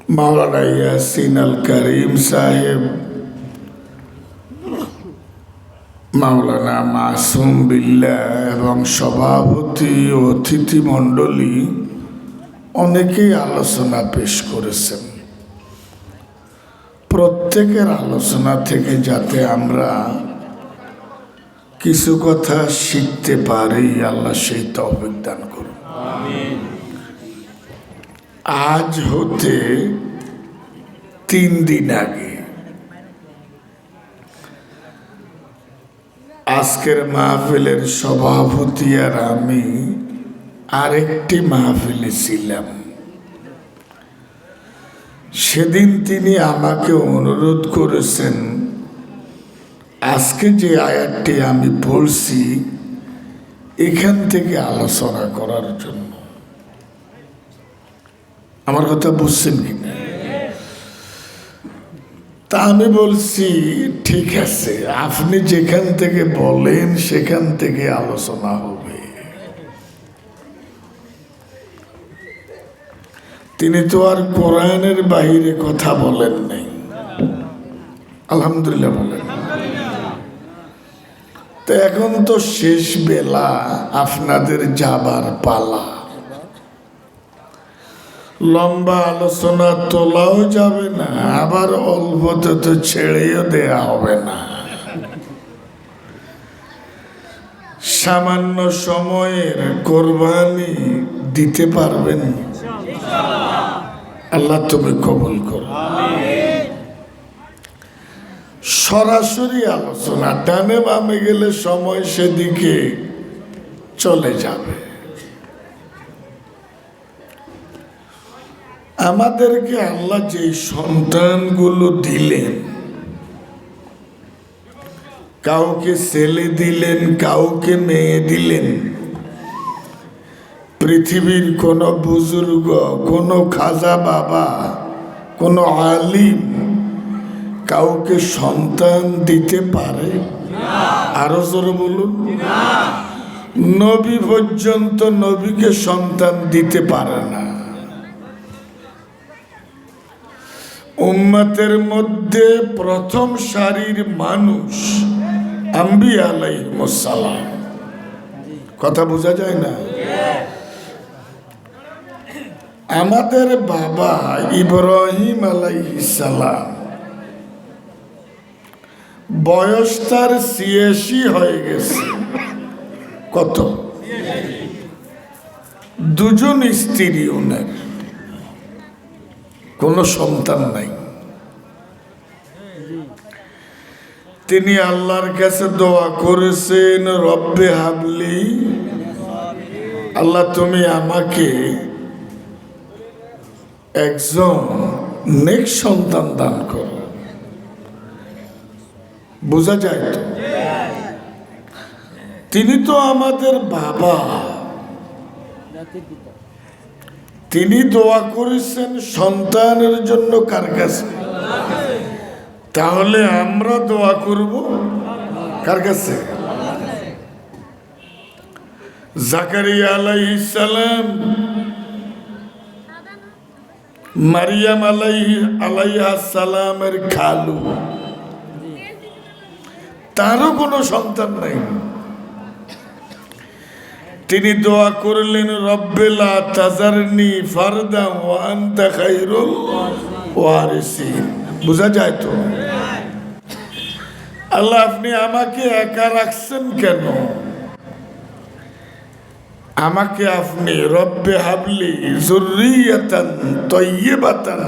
মাওলানা ইয়াসিন আল করিম সাহেব, মাওলানা মাসুম বিল্লাহ এবং সভাপতি ও অতিথি মণ্ডলী অনেকেই আলোচনা পেশ করেছেন। প্রত্যেকের আলোচনা থেকে যাতে আমরা কিছু কথা শিখতে পারি, আল্লাহ সেই তৌফিক দান করুন। আজ হতে 3 দিন আগে আজকের মাহফিলের সভাপতি আর আমি আরেকটি মাহফিলে ছিলাম। সেদিন তিনি আমাকে অনুরোধ করেছেন আজকে যে আয়াতটি আমি পড়ছি এখান থেকে আলোচনা করার জন্য। আমার কথা বুঝছেন কিনা? তা আমি বলছি ঠিক আছে, আপনি যেখান থেকে বলেন সেখান থেকে আলোচনা হবে। তিনি তো আর কোরআনের বাইরে কথা বলেন নাই, আলহামদুলিল্লাহ বলেন। তো এখন তো শেষ বেলা, আপনাদের যাবার পালা। লম্বা আলোচনা তোলাও যাবে না, আবার অল্পতে তো ছেড়েও দেয়া হবে না। সামান্য সময়ের কোরবানি দিতে পারবেন? আল্লাহ তুমি কবুল করো। সরাসরি আলোচনা, ডানে বামে গেলে সময় সেদিকে চলে যাবে। আমাদেরকে আল্লাহ যে সন্তানগুলো দিলেন, কাউকে ছেলে দিলেন, কাউকে মেয়ে দিলেন। পৃথিবীর কোন বুজুর্গ, কোন খাজা বাবা, কোন আলিম কাউকে সন্তান দিতে পারে? আরো জোরে বলুন। নবী পর্যন্ত নবীকে সন্তান দিতে পারে না। উম্মতের মধ্যে প্রথম সারির মানুষ আম্বিয়া আলাইহিস সালাম। কথা বোঝা যায় না? আমাদের বাবা ইব্রাহিম আলাইহিস সালাম বয়স তার ৮৬ হয়ে গেছে। কত? 2 জন স্ত্রী, ওনার কোনো সন্তান নাই। তিনি আল্লাহর কাছে দোয়া করেছেন, রব্বে হাবলি, আল্লাহ তুমি আমাকে একজন নেক সন্তান দান করো। বোঝা যায় তো? তিনি তো আমাদের বাবা, তিনি দোয়া করেছেন সন্তানের জন্য কার কাছে? তাহলে আমরা দোয়া করব কার কাছে? জাকারিয়া আলাইহিস সালাম, মারিয়াম আলাইহিস সালামের খালু, তারও কোনো সন্তান নাই। তিনি দোয়া করলেন, রব্বে লা তাজারনি ফারদান ওয়া আনতা খায়রুল ওয়ারিসিন। বোঝা যায় তো? আল্লাহ আপনি আমাকে একা রাখছেন কেন? আমাকে আপনি রব্বে হাবলি যুররিয়াতান তাইয়্যিবাতান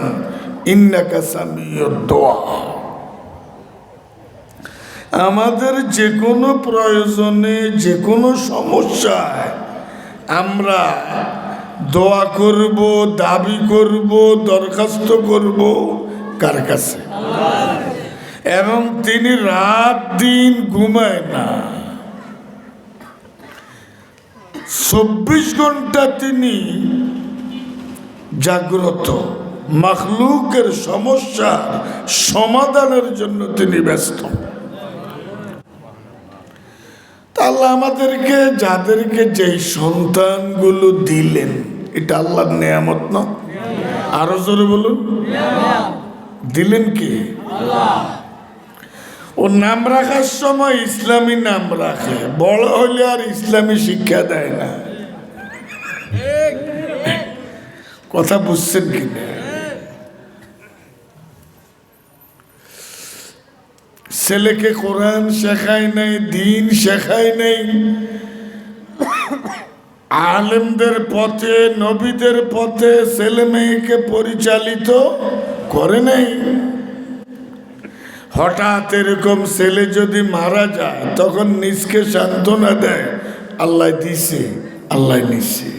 ইন্নাকা সামিউদ দুআ। আমাদের যে কোনো প্রয়োজনে, যে কোনো সমস্যায় আমরা দোয়া করব, দাবি করব, দরখাস্ত করব কার কাছে? এবং তিনি রাত দিন ঘুমায় না, 24 ঘন্টা তিনি জাগ্রত। মাখলুকের সমস্যার সমাধানের জন্য তিনি ব্যস্ত। আল্লাহ আমাদেরকে, যাদেরকে যেই সন্তানগুলো দিলেন, এটা আল্লাহর নেয়ামত না? আরো জোরে বলুন। দিলেন কি? ও নাম রাখার সময় ইসলামী নাম রাখে, বড় হলে আর ইসলামী শিক্ষা দেয় না। কথা বুঝছেন কিনা? ছেলেকে কোরআন শেখায় নাই, দিন শেখায় নাই, আলেমদের পথে, নবীদের পথে ছেলে মেয়েকে পরিচালিত করে নাই। হঠাৎ এরকম ছেলে যদি মারা যায় তখন নিজকে সান্ত্বনা দেয়, আল্লাহ দিছে, আল্লাহ নিছে।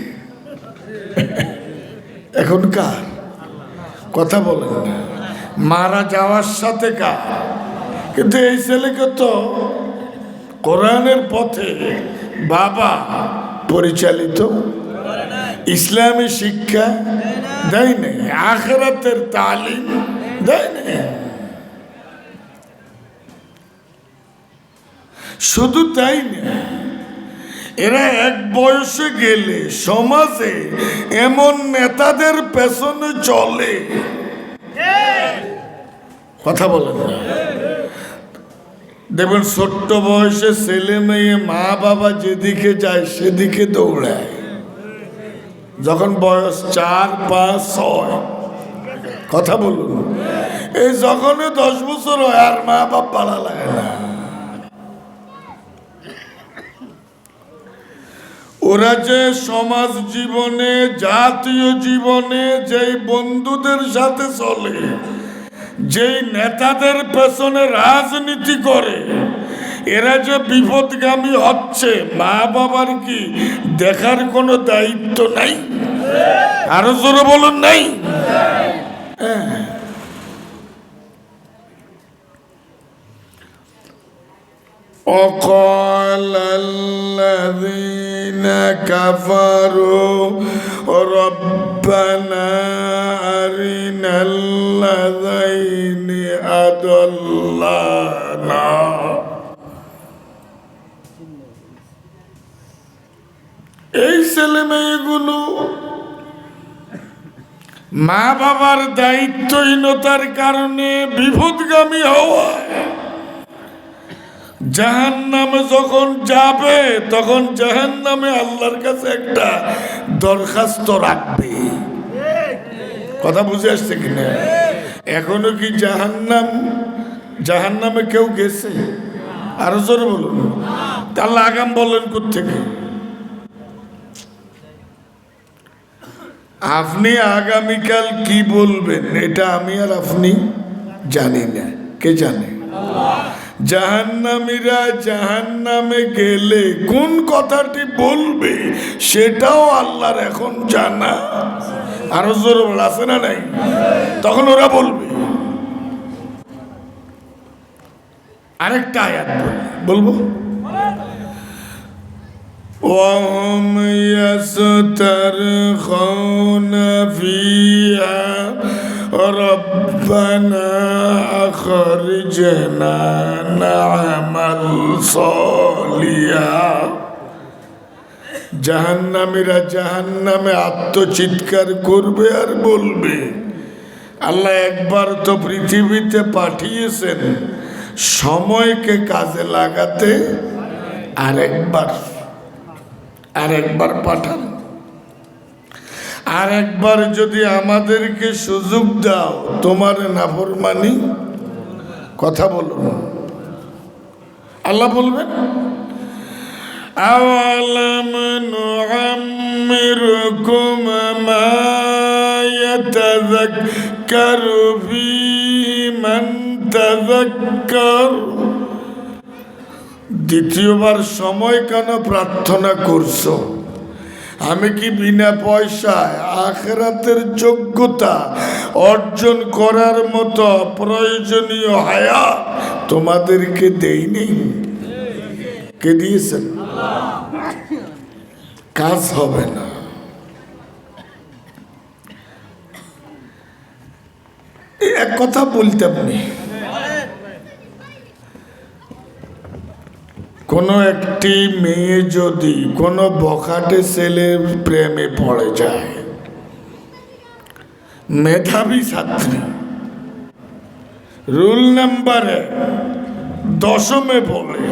এখন কার কথা বলেন না? মারা যাওয়ার সাথে কার? কিন্তু এই ছেলেকে তো কোরআনের পথে বাবা পরিচালিত, ইসলামী শিক্ষা দেয় নাই, আখিরাতের তালিম দেয় নাই। শুধু তাই না, এরা এক বয়সে গেলে সমাজে এমন নেতাদের পেছনে চলে, কথা বলেন না? দেখবেন ছোট্ট বয়সে ছেলে মেয়ে মা বাবা যেদিকে যায় সেদিকে দৌড়ায়। যখন বয়স 4, 5, 6, কথা বলুন, এই যখন 10 বছর হয় আর মা বাপ পালা লাগে না। ওরা যে সমাজ জীবনে, জাতীয় জীবনে যেই বন্ধুদের সাথে চলে, যেই নেতাদের পেছনে রাজনীতি করে, এরা যে বিপদগামী হচ্ছে, মা বাবার কি দেখার কোনো দায়িত্ব নাই? আরো জোরে বলুন, নাই? وقال الذين كفروا ربنا أرنا الذين أضلانا এই ছেলে মেয়েগুলো মা বাবার দায়িত্বহীনতার কারণে বিপদগামী হওয়ায় জাহান্নামে যখন যাবে তখন জাহান্নামে আল্লাহর কাছে একটা দরখাস্ত রাখবে। কথা বুঝে আসছে কিনা? এখনো কি জাহান্নামে কেউ গেছে? আরো জোরে বলুন। আল্লাহ আগাম বললেন কোত্থেকে? আপনি আগামীকাল কি বলবেন এটা আমি আর আপনি জানি না। কে জানে? জাহান্নামীরা জাহান্নামে গেলে কোন কথাটি বলবে সেটাও আল্লাহর এখন জানা। আরো জোরে আছে না নাই? তখন ওরা বলবে। আরেকটা আয়াত বলবো, وهم يسترخون فيها ربنا أخرجنا نعمل صالحا। জাহান্নামীরা জাহান্নামে আত্মচিৎকার করবে আর বলবে, আল্লাহ একবার তো পৃথিবীতে পাঠিয়েছেন সময়কে কাজে লাগাতে, আরেকবার পাঠান, আর একবার যদি আমাদেরকে সুযোগ দাও তোমার নাফরমানি। কথা বলুন। আল্লাহ বলবেন, আওয়ালাম নুআম্মিরকুম মা ইয়াতাযাক্কারু ফীহি মান তাযাক্কার। দ্বিতীয়বার সময় কেন প্রার্থনা করছো? আমি কি বিনা পয়সায় আখিরাতের যোগ্যতা অর্জন করার মতো প্রয়োজনীয় হায়াত তোমাদেরকে দেইনি? কে দিয়েছেন? কাজ হবে না। এক কথা বলতে আপনি, কোনো একটি মেয়ে যদি কোনো বখাটে ছেলের প্রেমে পড়ে যায়, মেধাবী ছাত্রী। রুল নাম্বার 1 দশমে বলে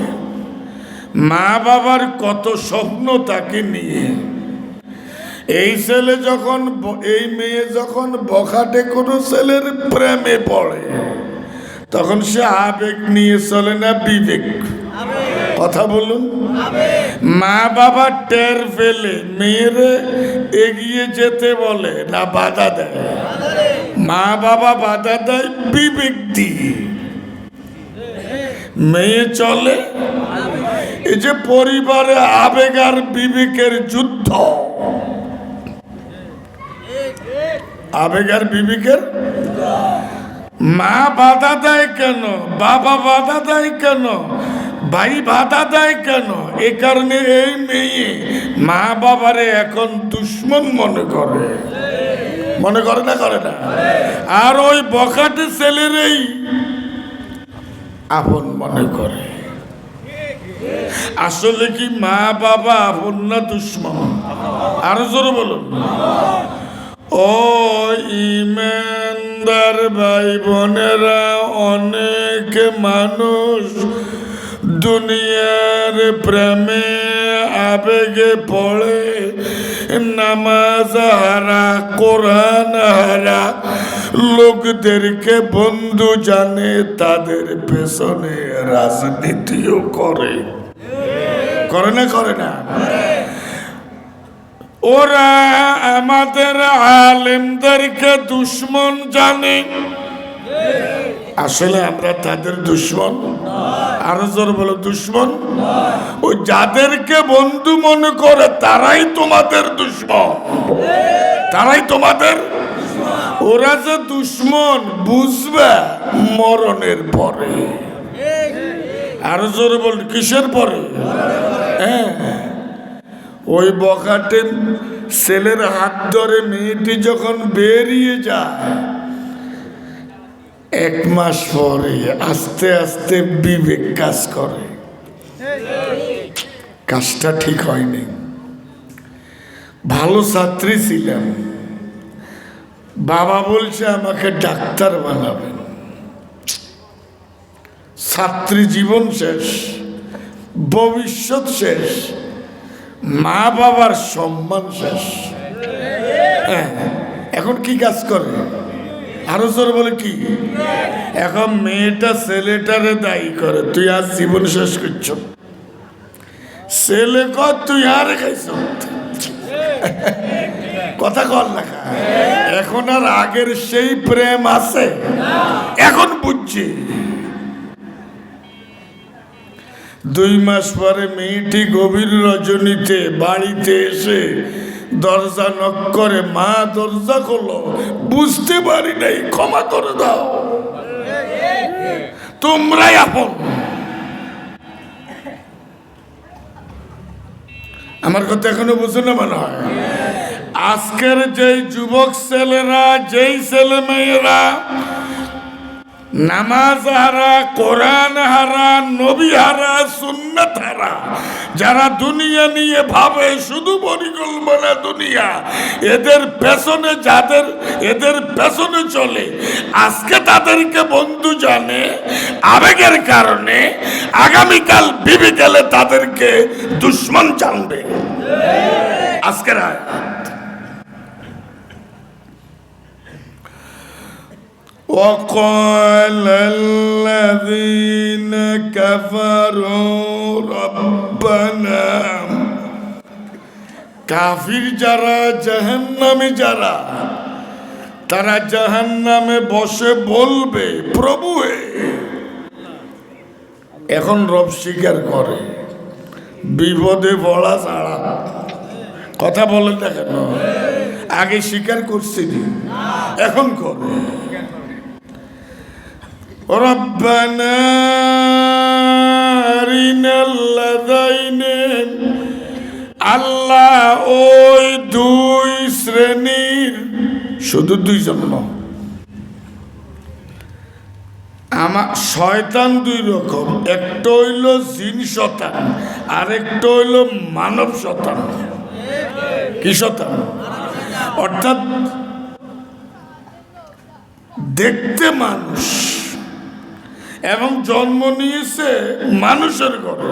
মা বাবার কত স্বপ্ন তাকে নিয়ে। এই ছেলে যখন এই মেয়ে যখন বখাটে কোনো ছেলের প্রেমে পড়ে তখন সে আবেগ নিয়ে চলে না বিবেক? কথা বলুন। মা বাবা টের ফেলে মেয়েরে এগিয়ে যেতে বলে না বাধা দেয়? মা বাবা বাধা দেয় বিবেক দিয়ে, মেয়ে চলে। এই যে পরিবারে আবেগ আর বিবেকের যুদ্ধ, আবেগ আর বিবেকের। মা বাধা দেয় কেন? বাবা বাধা দেয় কেন? ভাই বাধা দেয় কেন? এ কারণে এই মেয়ে মা বাবারে এখন দুশ্মন মনে করে। মনে করে না? করে না? আর ওই বখাটে ছেলেরই আপন মনে করে। আসলে কি মা বাবা আপন না দুশ্মন? আরো জোরে বলুন। ও ইমানদার ভাই বোনেরা, অনেক মানুষ দুনিয়ার প্রেমে আবেগে পড়ে নামাজ হারা, কোরআন হারা লোকদেরকে বন্ধু জানে, তাদের পেছনে রাজনীতিও করে। করে না? করে না? ওরা আমাদের আলেমদেরকে দুশ্মন জানে, আসলে আমরা তাদের দুশ্মন। আরো জোর বলো, দুশ্মন। ওই যাদেরকে বন্ধু মনে করে তারাই তোমাদের দুশ্মন, তারাই তোমাদের। ওরা যে দুশ্মন বুঝবে মরণের পরে। আরো জোরে বল, কিসের পরে? হ্যাঁ, ওই বখাটে ছেলের হাত ধরে মেয়েটি যখন বেরিয়ে যায়, 1 মাস পরে আস্তে আস্তে বিবেক কাজ করে, কাজটা ঠিক হয়নি। ভালো ছাত্রী ছিলাম, বাবা বলছে আমাকে ডাক্তার বানাবেন। ছাত্রী জীবন শেষ, ভবিষ্যৎ শেষ, মা বাবার সম্মান শেষ। এখন কি কাজ করে? আরো জোর বলে কি? এখন মেয়েটা ছেলেটারে দায়ী করে, তুই আজ জীবন শেষ করছ। ছেলে কর তুই আর খাইছ, কথা কর লেখা। এখন আর আগের সেই প্রেম আছে? এখন বুঝছি। 2 মাস পরে মেয়েটি গভীর রজনীতে বাড়িতে এসে দরজা নক করে, মা দরজা খোলো, বুঝতে পারি নাই, ক্ষমা করে দাও, তোমরাই আপন। আমার কথা এখনো বুঝো না মনে হয়? আজকের যেই যুবক ছেলেরা, যেই ছেলে মেয়েরা নামাজ হারা, কোরআন হারা, নবী হারা, সুন্নাত হারা, যারা দুনিয়া নিয়ে ভাবে, শুধু পরিকল্পনা দুনিয়া, এদের পেছনে এদের পেছনে চলে, আজকে তাদেরকে বন্ধু জানে আবেগের কারণে, আগামীকাল বিবিকালে তাদেরকে দুশ্মন জানবে। আজকের وقال الذين كفروا ربنا, কাফির যারা, জাহান্নামী যারা, তারা জাহান্নামে বসে বলবে, প্রভু এখন রব স্বীকার করে, বিপদে পড়া ছাড়া। কথা বলেন না কেন? আগে স্বীকার করছিনি, এখন করে। রব্বানা আরিনাল্লাযাইনি, আল্লাহ ওই 2 শ্রেণীর, শুধু 2 জন না, আমার শয়তান 2 রকম, একটা হইল জিন শয়তান, আর একটা হইল মানব শয়তান। কি শয়তান? অর্থাৎ দেখতে মানুষ এবং জন্ম নিয়েছে মানুষের ঘরে,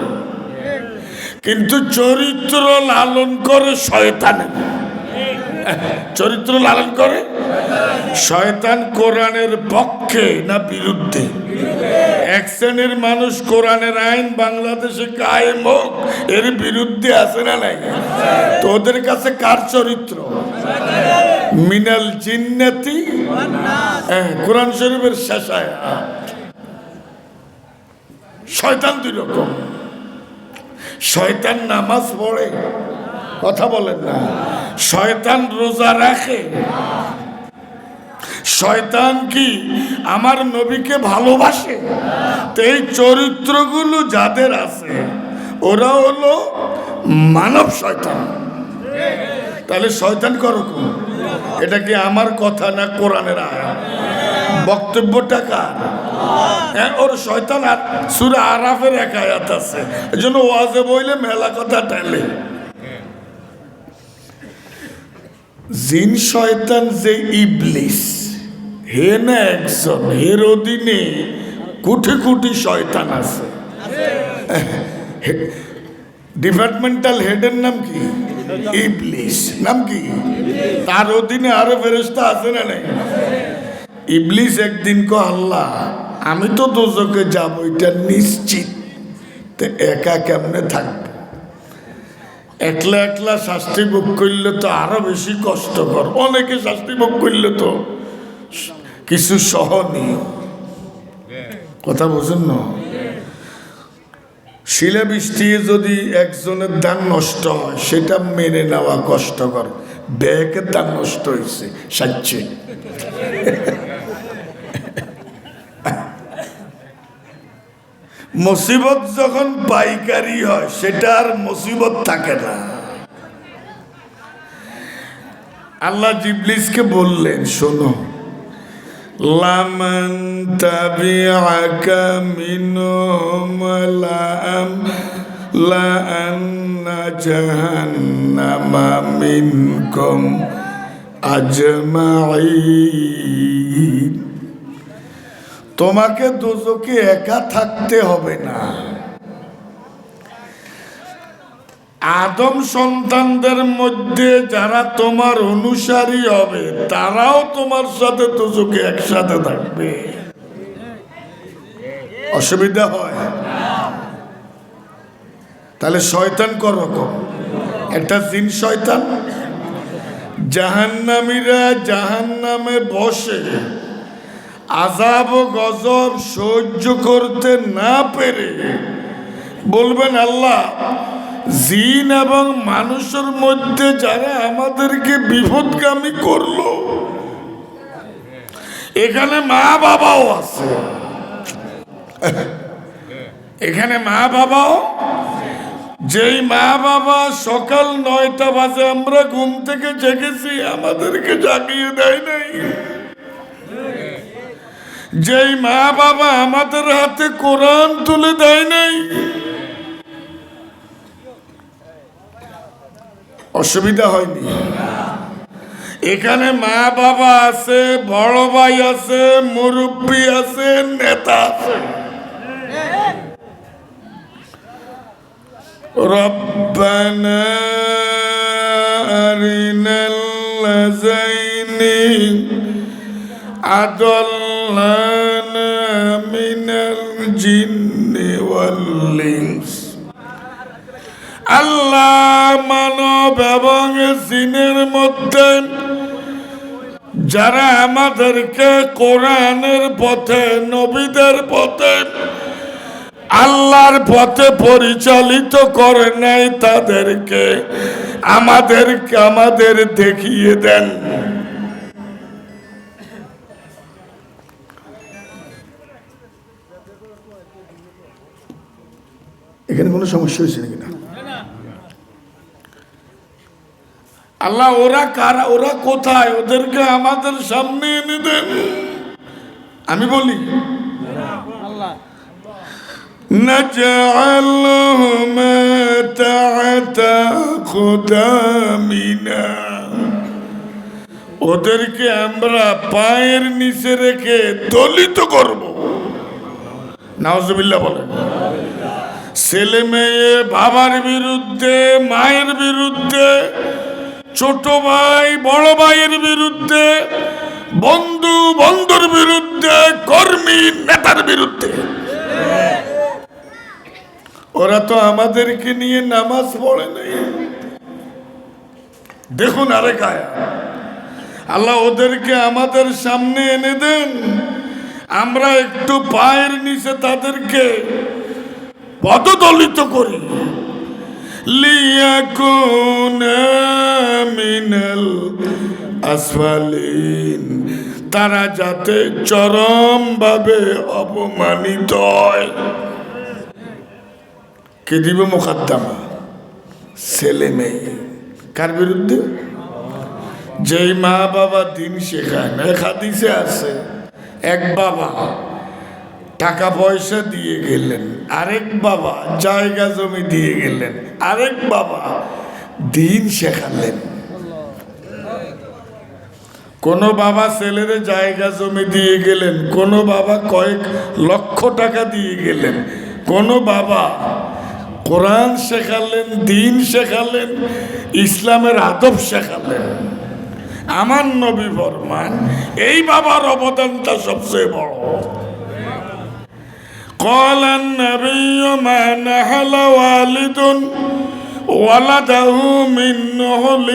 কিন্তু চরিত্র লালন করে শয়তানের। চরিত্র লালন করে শয়তান। কোরআনের পক্ষে না বিরুদ্ধে? এক শ্রেণীর মানুষ কোরআনের আইন বাংলাদেশে কায়েম হোক এর বিরুদ্ধে আছে না নাই? তো ওদের কাছে কার চরিত্র? মিনাল জিন্নাতি, কোরআন শরীফের শেষ আয়াত। শয়তান দুই রকম। শয়তান নামাজ পড়ে, কথা বলেন না। শয়তান রোজা রাখে। শয়তান কি আমার নবীকে ভালোবাসে? তো এই চরিত্রগুলো যাদের আছে ওরা হলো মানব শয়তান। তাহলে শয়তান করকম? এটা কি আমার কথা না কোরআনের আয়াত? বক্তব্যটা কার? ওর শয়তান সূরা আরাফের এক আয়াত আছে, এজন্য ওয়াজে বইলে মেলা কথা টালে। জিন শয়তান যে ইবলিস, হে না একজন, এর অধীনে কোটি কোটি শয়তান আছে। ডিপার্টমেন্টাল হেডের নাম কি? ইবলিস। নাম কি? তার অধীনে আরো ফেরেশতা আছে না নাই? ইবলিস একদিন কো আল্লাহ আমি তো দোজকে যাব এটা নিশ্চিত, তো একা কেমনে থাকবো? একলা একলা শাস্তি ভোগ করলে তো আরো বেশি কষ্টকর। অনেকে শাস্তি ভোগ করলে তো কিছু সহনীয়, কথা বুঝেন না? শিলা বৃষ্টি যদি একজনের ধান নষ্ট হয় সেটা মেনে নেওয়া কষ্টকর। ব্যাগের ধান নষ্ট হয়েছে সাচ্ছে, মুসিবত যখন পাইকারি হয় সেটা আর মুসিবত থাকে না। আল্লাহ ইবলিসকে বললেন, শোনো, লামান তাবিআকা মিনহুম লাআন্না জাহান্নামা মিনকুম আজমাইন। তোমাকে দোজখে একা থাকতে হবে না। আদম সন্তানদের মধ্যে যারা তোমার অনুসারী হবে তারাও তোমার সাথে দোজখে একসাথে থাকবে। অসুবিধা হয়? তাহলে শয়তান করকম? একটা জিন শয়তান। জাহান্নামীরা জাহান্নামে বসে আযাব ও গজব সহ্য করতে না পেরে বলবেন, আল্লাহ জিন এবং মানুষের মধ্যে যারা আমাদেরকে বিপদগামী করলো, এখানে মা বাবাও আছে, এখানে মা বাবাও। যেই মা বাবা সকাল 9টা বাজে আমরা ঘুম থেকে জেগেছি আমাদেরকে জাগিয়ে দেয় নাই, যেই মা বাবা আমাদের হাতে কোরআন তুলে দেয় নাই, অসুবিধা হয়নি? এখানে মা বাবা আছে, বড় ভাই আছে, মুরব্বী আছে, নেতা আছে। রব্বানা আরিনাল্লাযাইনি আদাল্লানা মিনাল জিন্নি ওয়াল ইনস। আল্লাহ মানব এবং জিনের মধ্যে যারা আমাদেরকে কোরআনের পথে, নবীদের পথে, আল্লাহর পথে পরিচালিত করে নাই তাদেরকে আমাদের দেখিয়ে দেন। এখানে কোনো সমস্যা হয়েছে নাকি? না। আল্লাহ ওরা কারা, ওরা কোথায়, ওদেরকে আমাদের সামনে এনে দেন। আমি বলি নাজআলহুমা তা'তা খুদামিনা ওদেরকে আমরা পায়ের নিচে রেখে দলিত করব। নাউজুবিল্লাহ বলেন। ছেলে মেয়ে বাবার বিরুদ্ধে, মায়ের বিরুদ্ধে, ছোট ভাই বড় ভাইয়ের বিরুদ্ধে, বন্ধু বন্ধুর বিরুদ্ধে, কর্মী নেতার বিরুদ্ধে। ওরা তো আমাদেরকে নিয়ে নামাজ পড়ে নাই। দেখুন আরেক আয়াত, আল্লাহ ওদেরকে আমাদের সামনে এনে দেন, আমরা একটু পায়ের নিচে তাদেরকে পদদলিত করি। লিয়াকুনা মিনাল আসফালিন, তারা যাতে চরম ভাবে অপমানিত হয়। কে দিবে মোকদ্দমা? ছেলে মেয়ে। কার বিরুদ্ধে? যেই মা বাবা দিন শেখায় না। এক হাদিসে আছে, এক বাবা টাকা পয়সা দিয়ে গেলেন, আরেক বাবা জায়গা জমি দিয়ে গেলেন, আরেক বাবা দিন শেখালেন। কোন বাবা ছেলেরে জায়গা জমি দিয়ে গেলেন, কোন বাবা কয়েক লক্ষ টাকা দিয়ে গেলেন, কোন বাবা কোরআন শেখালেন, দিন শেখালেন, ইসলামের আদব শেখালেন। আমার নবী ফরমান, এই বাবার অবদানটা সবচেয়ে বড়। قال النبي ما نحل والد ولده من نحل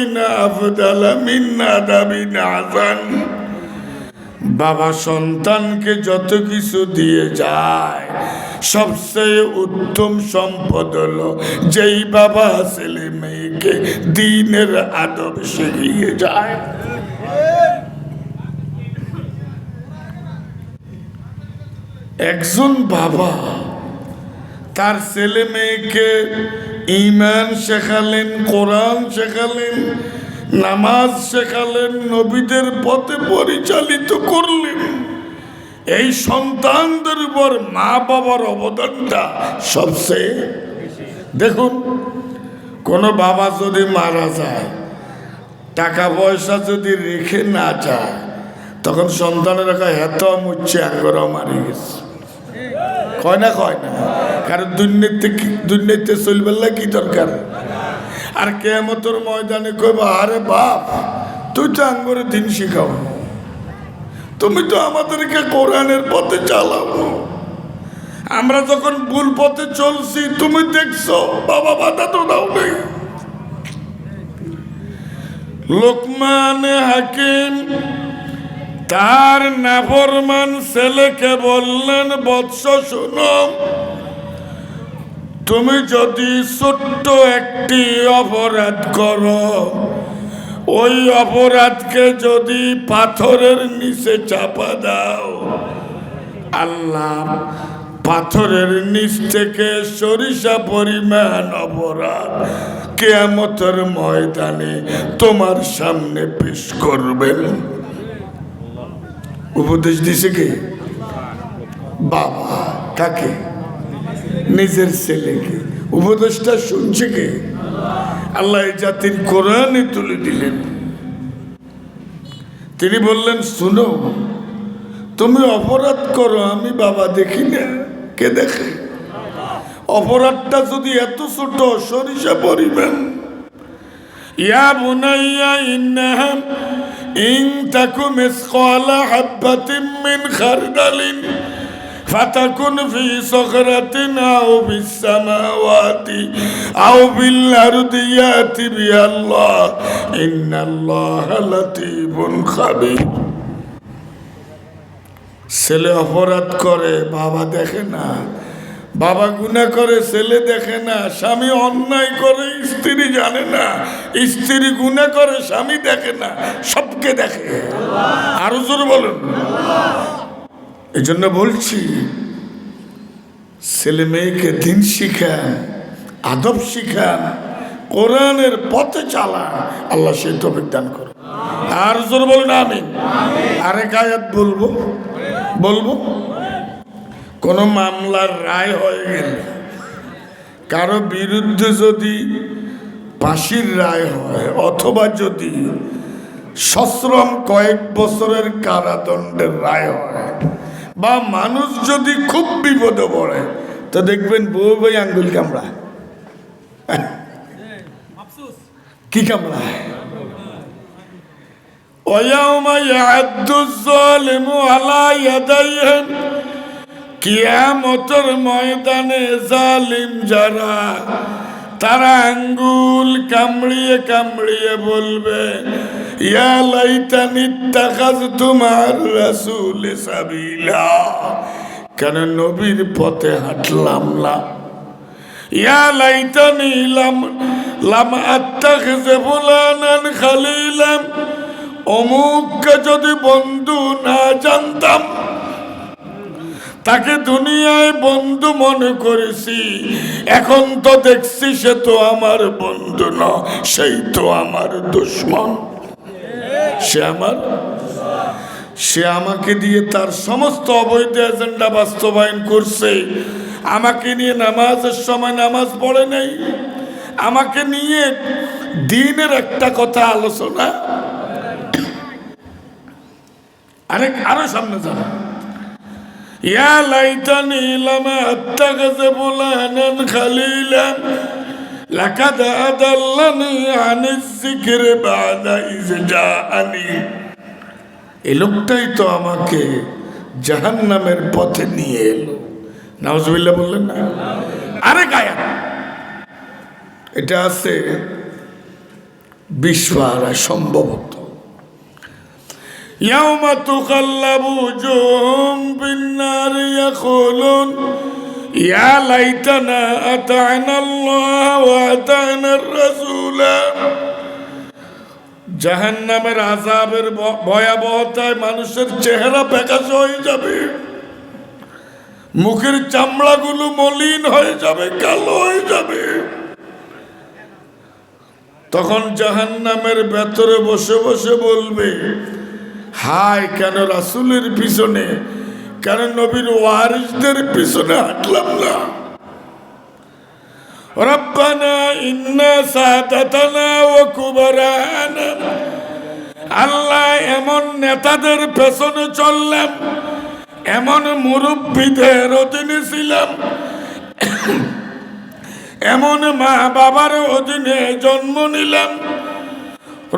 أفضل من أدب حسن। বাবা সন্তানকে যত কিছু দিয়ে যায়, সবচেয়ে উত্তম সম্পদ হলো যেই বাবা ছেলে মেয়েকে দ্বীনের আদব শিখিয়ে যায়। একজন বাবা তার ছেলে মেয়েকে ঈমান শেখালেন, কোরআন শেখালেন, নামাজ শেখালেন, নবীদের পথে পরিচালিত করলেন। এই সন্তানদের উপর মা বাবার অবদানটা সবচেয়ে। দেখুন, কোন বাবা যদি মারা যায়, টাকা পয়সা যদি রেখে না যায়, তখন সন্তানের কয় হেত মুচ্ছে আঙ্গরাও মারি গেছে। কয় না? কয় না? কারণ দুর্নীতি চলবে কি দরকার? আর কিয়ামতের ময়দানে কইবা, আরে বাপ, তুই তো আঙ্গরে দিন শিখাও, তুমি তো আমাদেরকে কোরআনের পথে চালাও, আমরা যখন ভুল পথে চলছি তুমি দেখছো, বাবা বাধা তো দাও নেই। লোকমান হাকিম তার নাফরমান ছেলেকে বললেন, বৎস শোনো, তুমি যদি ছোট্ট একটি অপরাধ করো, ওই অপরাধকে যদি পাথরের নিচে চাপা দাও, আল্লাহ পাথরের নিচ থেকে সরিষা পরিমাণ অপরাধ কিয়ামতের ময়দানে তোমার সামনে পেশ করবেন। উপদেশ দিছে কে? বাবা। কাকে? নিজের ছেলেকে। উপদেশটা শুনছে কে? আল্লাহ এই জাতির কোরআনে তুলে দিলেন। তিনি বললেন, শুনো, তুমি অপরাধ করো, আমি বাবা দেখি না, কে দেখে? অপরাধটা যদি এত ছোট, সরিষা পরিমাণ, ইয়া বুনাইয়া ইন্নাহা ইন তাকু মিসকালা হাববাতিন মিন খারদালিন ফাতাকুন ফি সখরাতিন আও ফিস সামাওয়াতি আও ফিল আরদি ইয়াতি বিআল্লাহ ইন্নাল্লাহা লাতীফুন খাবীর। ছেলে অপরাধ করে, বাবা দেখে না। বাবা গুনাহ করে, ছেলে দেখে না। স্বামী অন্যায় করে, স্ত্রী জানে না। স্ত্রী গুনাহ করে, স্বামী দেখে না। সবকে দেখে। আরো জোরে বলুন। এই জন্য বলছি, ছেলে মেয়েকে দিন শিখান, আদব শিখান, কোরআনের পথে চালান। আল্লাহ সেই তৌফিক দান করুন। আর জোরে বলুন আমিন। আরেক আয়াত বলবো। কোন মামলার রায় হয়ে গেলে, কারো বিরুদ্ধে যদি ফাঁসির রায় হয়, অথবা যদি সশ্রম কয়েক বছরের কারাদণ্ডের রায় হয়, বা মানুষ যদি খুব বিপদে পড়ে তো দেখবেন বউ ভাই আঙ্গুল কামড়ায়। কি কামড়ায়? ওয়ায়াউমা ইয়া'আদ্দুজ যালিমু আলা ইয়াদাইহি, কিয়ামতের ময়দানে জালিম যারা তারা আঙ্গুল কামড়িয়ে কামড়িয়ে বলবে, ইয়া লাইতানি ইত্তাখাযতু মা'আর রাসূলি সাবিলা, কেন নবীর পথে হাঁটলাম না। ইয়া লাইতানি লাম আত্তাখিয ফুলানান খালিলান, অমুককে যদি বন্ধু না জানতাম, তাকে দুনিয়ায় বন্ধু মনে করেছি, এখন তো দেখছি সে তো আমার বন্ধু ন, সেই তো আমার দুশমন। সে আমাকে দিয়ে তার সমস্ত অবৈধ এজেন্ডা বাস্তবায়ন করছে। আমাকে নিয়ে নামাজের সময় নামাজ পড়ে নেই, আমাকে নিয়ে দিনের একটা কথা আলোচনা। আরো সামনে যান, ইয়া লাইতানি লাম আত্তাখিয ফুলানান খালিলান লাকাদ আদাল্লানি আনিজ যিকরি বা'দা ইয জাআনি, এই লোকটাই তো আমাকে জাহান্নামের পথে নিয়ে এলো। নাউজুবিল্লাহ বললেন না? আরেক আয়াত, এটা আছে 20 পারা সম্ভবত, ইয়াউমা তুকাল্লাবু উজুহুম বিন-নারি ইয়াকুলুন ইয়া লাইতানা আতা'না আল্লাহ ওয়া আতা'না আর-রাসূলা। জাহান্নামের আযাবের ভয়াবহতায় মানুষের চেহারা প্রকাশ হয়ে যাবে, মুখের চামড়াগুলো মলিন হয়ে যাবে, কালো হয়ে যাবে। তখন জাহান্নামের ভেতরে বসে বসে বলবে, হায় কেন রাসূলের পিছনে, কেন নবীর ওয়ারিসদের পিছনে হাঁটলাম না। রব্বানা ইন্না সাদাতানা ওয়া কুবারানা, আল্লাহ এমন নেতাদের পেছনে চললাম, এমন মুরব্বীদের অধীনে ছিলাম, এমন মা বাবার অধীনে জন্ম নিলাম।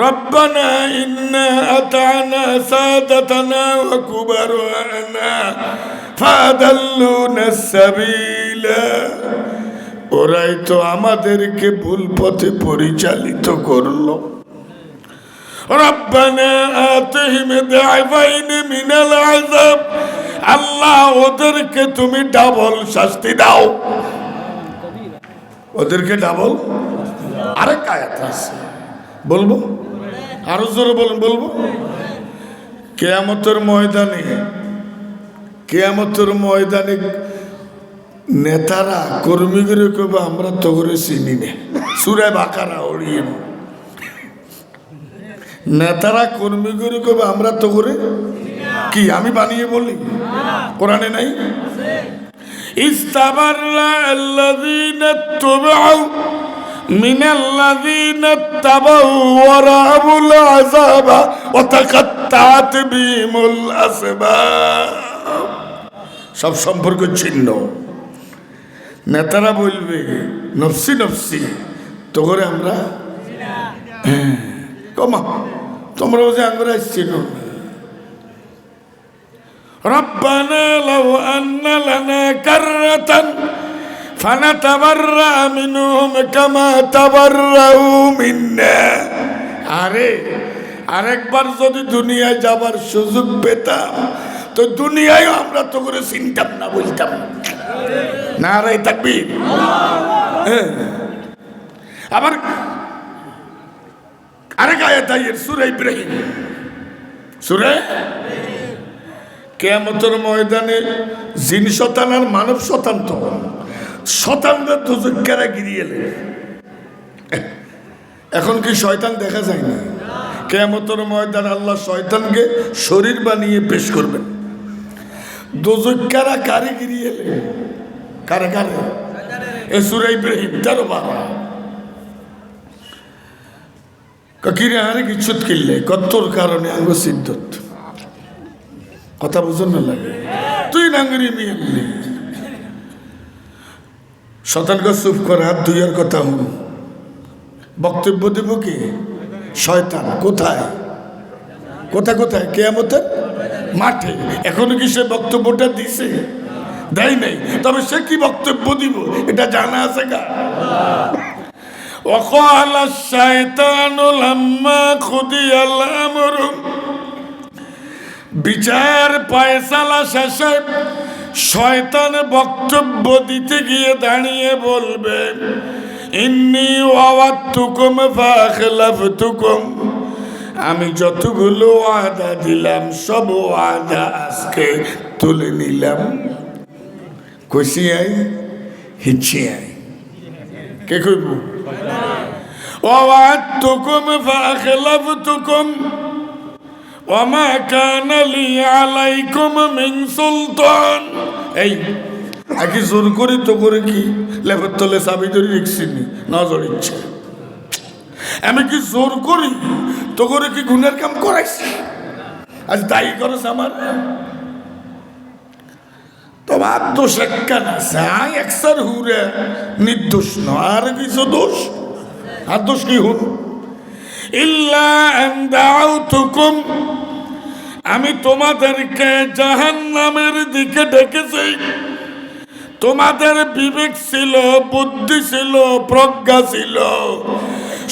রব্বানা ইন্না আতা'না সাদাতানা ওয়া কুবারানা ফাদাল্লুনা সাবিলা, ওরাই তো আমাদেরকে ভুল পথে পরিচালিত করলো। রব্বানা আতিহিম দি'ফাইনি মিনাল আযাব, আল্লাহ ওদেরকে তুমি ডাবল শাস্তি দাও, ওদেরকে ডাবল। আরেক আয়াত আছে, বলবো? আরো জোরে বলুন, বলবো? কিয়ামতের ময়দানে নেতারা কর্মীগুলো কবে আমরা তো করে চিনি না। সূরা বাকারা ওড়িয়ে, নেতারা কর্মীগুলো কবে আমরা তো করে কি, আমি বানিয়ে বলি? কোরআনে নাই? ইস্তাবাররা আল্লাযীনা তুবউ মিনাল্লাযীনা তাবাউ ওয়া রাআবুল আযাবা ওয়া তাকাত্তাআত বিহিমুল আসবাব, সব সম্পর্ক ছিন্ন। নেতারা বলবে নফসি নফসি, তো করে আমরা কমা, তোমরাও যে আমরা আসছিল। রব্বানা লাউ আন্না লানা কাররাতান ফানাতাবাররা মিনহুম কামা তাবাররাউ মিন্না, আরে আরেকবার যদি দুনিয়ায় যাবার সুযোগ পেতাম তো দুনিয়ায় আমরা তো করে চিনতাম না, বলতাম না। নারায়ে তাকবীর। আবার আরেক আয়াত আয়ের সূরা ইব্রাহিম, সূরা কিয়ামতের ময়দানে জিন শয়তান আর মানব শয়তান, তো শয়তানরা দোজখেরা গিরিয়ে এলে। এখন কি শয়তান দেখা যায় না? কিয়ামতের ময়দানে আল্লাহ শয়তানকে শরীর বানিয়ে পেশ করবেন। দোজখেরা কারে গিরিয়ে এলে? কারে কারে? এ সূরা ইব্রাহিম 13 বার। কিরে আরে কিচ্ছুত কিনলে কতর কারণে আঙ্গ সিদ্ধত কথা বুঝুন না লাগে তুই নাঙ্গরি মিয়ে শতানকে চুপ করে হাত দুইয়ের কথা হুন বক্তব্য দেব কি শয়তান কোথায় কোথায় কোথায় কিয়ামতের মাঠে এখনো কি সে বক্তব্যটা দিছে দেয় নাই তবে সে কি বক্তব্য দিব এটা জানা আছে গা وقال الشيطان لما قضي الأمر বিচার ফয়সালা শেষে শয়তান বক্তব্য দিতে গিয়ে দাঁড়িয়ে বলবে ইন্নী ওয়া'আদতুকুম ফাখলাফতুকুম আমি যতগুলো ওয়াদা দিলাম সব ওয়াদা আজকে তুলে নিলাম খুশি আই হিচ্ছি আই কে কইব ওয়া'আদতুকুম ফাখলাফতুকুম ওয়ামা কানা লি আলাইকুম মিন সুলতান এই আগে জোর করি তো করে কি লেফের তলে চাবি ধরে রেখছিনি নজর ইচ্ছে আমি কি জোর করি তো করে কি গুণের কাম করাইছি আজ দায়ী করছ আমার তোমার দোষ একখান আছে একসার হুরে নির্দোষ নয় আর কিছু দোষ আর দোষ কি হুন ইল্লা আন দাউতুকুম আমি তোমাদেরকে জাহান্নামের দিকে ডেকেছি তোমাদের বিবেক ছিল বুদ্ধি ছিল প্রজ্ঞা ছিল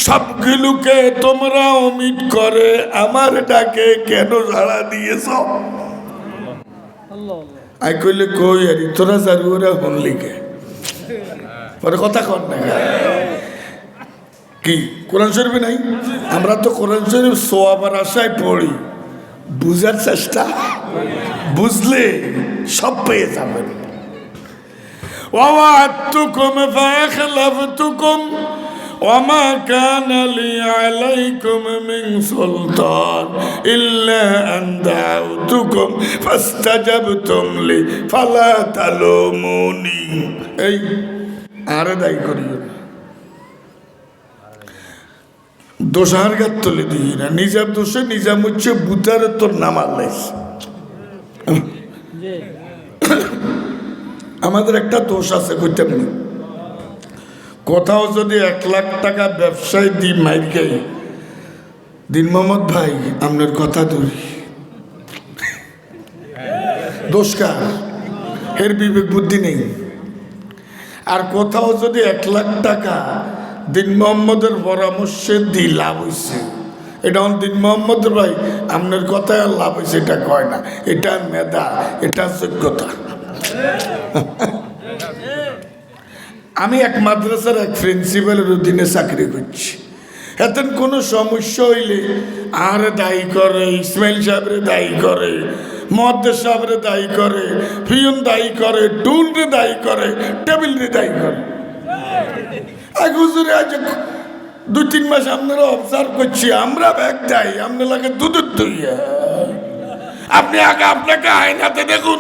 সবগুলোকে তোমরা অমিট করে আমার ডাকে কেন সাড়া দিয়েছ আই কইলে কই আরি তোরা যার ওরা হনলি কে পরে কথা কর না কি কোরআন শরীফে নাই আমরা তো কোরআন শরীফ সোয়াবার আশায় পড়ি বুঝার চেষ্টা বুঝলে সব পেয়ে যাবেন ওয়া'আদতুকুম ফাখলাফতুকুম ওয়ামা কানা লি আলাইকুম মিন সুলতান ইল্লা আন দাউতুকুম ফাস্তাজাবতুম লি ফালা তালুমুনি এই আরে দায়ী করিও না দোষার গাত তুলে দিই না নিজের দোষে নিজা মুচ্ছে বুতারে তোর নামাল লাইছে আমাদের একটা দোষ আছে কইতেন না কোথাও যদি 1 লাখ টাকা ব্যবসায় দিই মাইর খাই দিন মোহাম্মদ ভাই আপনার কথা ধরি দোষ কার এর বিবেক বুদ্ধি নেই আর কোথাও যদি 1 লাখ টাকা দিন মোহাম্মদের পরামর্শে দি লাভ হয়েছে এটা দিন মোহাম্মদ ভাই আপনার কথায় আর লাভ হয়েছে এটা কয় না এটা মেধা এটা যোগ্যতা আমি এক মাদ্রাসার এক প্রিন্সিপালের অধীনে চাকরি করছি এতেন কোনো সমস্যা হইলে আর দায়ী করে ইসমাইল সাহেবরে দায়ী করে মহাদ্দেশ সাহেবরে দায়ী করে ফিয়ন দায়ী করে টুলরে দায়ী করে টেবিলরে দায়ী করে আজ 2-3 মাস আপনারা অবজার্ভ করছি আমরা ব্যাগ দেয় আপনার লাগে দুধের দইয়া আপনি আগে আপনাকে আয়নাতে দেখুন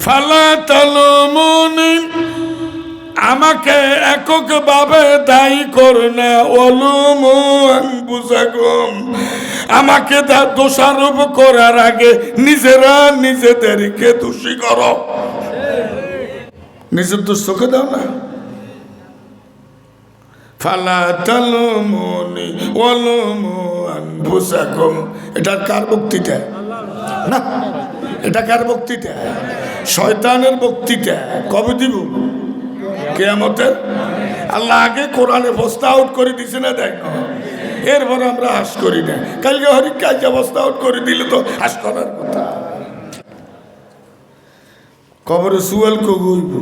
ফালা তালুমুনি আমাকে এককভাবে দায়ী করো না অলুমু আনফুসাকুম আমাকে দোষারোপ করার আগে নিজেরা নিজেদেরকে দোষী করো নিজের দোষ চোখে দাও না ফালা তালুমুনি অলুমু আনফুসাকুম এটা কার বক্তৃতা না এটা কার বক্তৃতা শয়তানের বক্তৃতা কবে দিব কিয়ামতের আল্লাহ আগে কোরআনে বস্তা আউট করে দিছে না দেখো এরপর আমরা হাস করি না কালকে হরিক কাজ বস্তা আউট করে দিলে তো হাস করার কথা কবরে সুয়াল কইব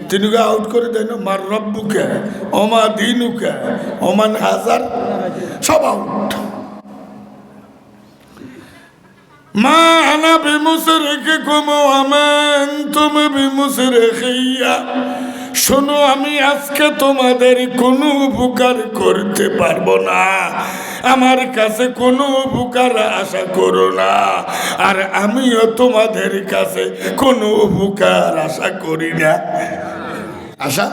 তিনুকে আউট করে দেয় না মার রব্বুকে ওমা দিনুকে ওমান হাজার সব আউট মা আনা বিমুসরিকুম ওয়া মা আনতুম বিমুসরিখিয়া শোনো আমি আজকে তোমাদের কোনো উপকার করতে পারবো না আমার কাছে কোনো উপকার আশা করো না আর আমিও তোমাদের কাছে কোনো উপকার আশা করি না আশা